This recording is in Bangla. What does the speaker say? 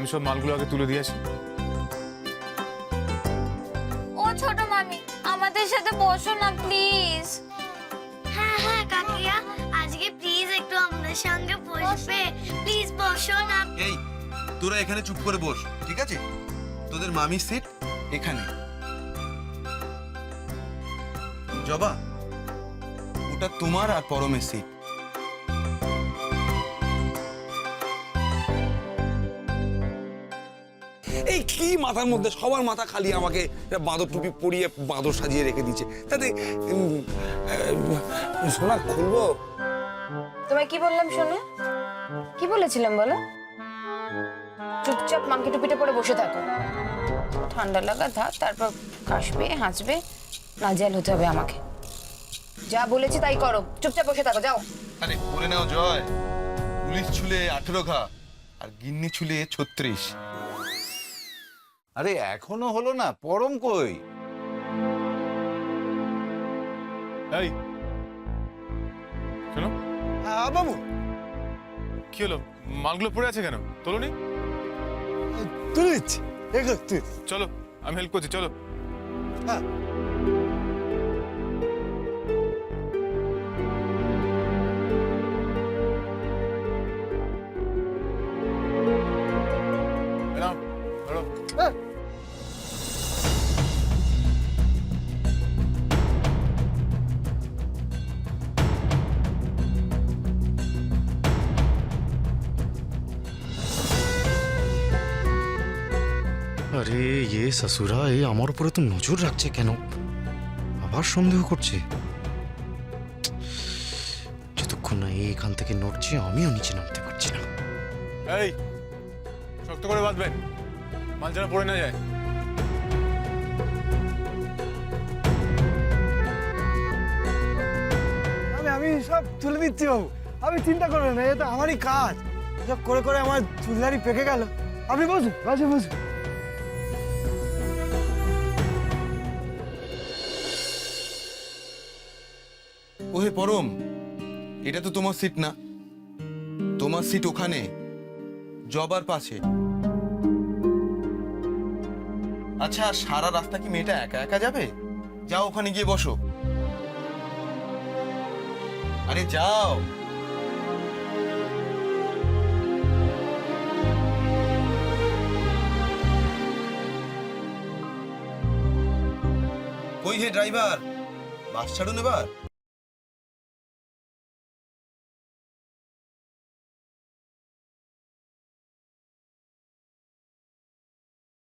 আমি সব মালগুলো আগে তুলে দিয়েছি। ও ছোট মামি, আমাদের সাথে বসো না প্লিজ। হ্যাঁ হ্যাঁ কাকিয়া, আজকে প্লিজ একটু আমাদের সঙ্গে বসবে, প্লিজ বসো না। এই তোরা এখানে চুপ করে বস, ঠিক আছে? তোদের মামির সিট এখানে। জবা, ওটা তোমার আর পরমের সিট। এই কি মাথার মধ্যে সবার মাথা খালি, আমাকে বাঁদর টুপি পরিয়ে বাঁদর সাজিয়ে রেখে দিচ্ছে। তাতে সোনা খুলবো? তোমায় কি বললাম শোনো? কি বলেছিলাম বলো? চুপচাপ মাংকি টুপিটা পরে বসে থাকো। ঠান্ডা লাগা থাক, তারপর কাশবে হাসবে, নাজেহাল হতে হবে আমাকে। যা বলেছি তাই করো, চুপচাপ বসে থাকো, যাও। আরে করে নাও জয়, পুলিশ ছুলে 18 ঘা আর গিন্নি ছুলে 36। আরে এখনো হলো না, পরম কই? এই শোনো, বাবু কি হলো? মালগুলো পড়ে আছে কেন? তোলোনি? তুলে দিচ্ছি, চলো আমি হেল্প করছি, চলো। হ্যাঁ। নাও, ধরো। আরে এ শাশুড়া, এ আমার উপরে তো নজর রাখছে কেন? আবার সন্দেহ করছে। যতক্ষণ না এখান থেকে নড়ছে, আমিও নিচে নামতে পারছি না। এই শক্ত করে বাঁধবেন, মাল যেন পড়ে না যায়। আমি সব তুলে দিচ্ছি বাবু, আপনি চিন্তা করবেন না, এটা আমারই কাজ। সব করে করে আমার চুলদারি পেকে গেল। আপনি বসুন, বসে বসুন। ওহে পরম, এটা তো তোমার সিট না, তোমার সিট ওখানে জবার পাশে। আচ্ছা, সারা রাস্তা কি মেয়েটা একা একা যাবে? যাও ওখানে গিয়ে বসো। আরে যাও। কই হে ড্রাইভার, বাস ছাড়ুন এবার।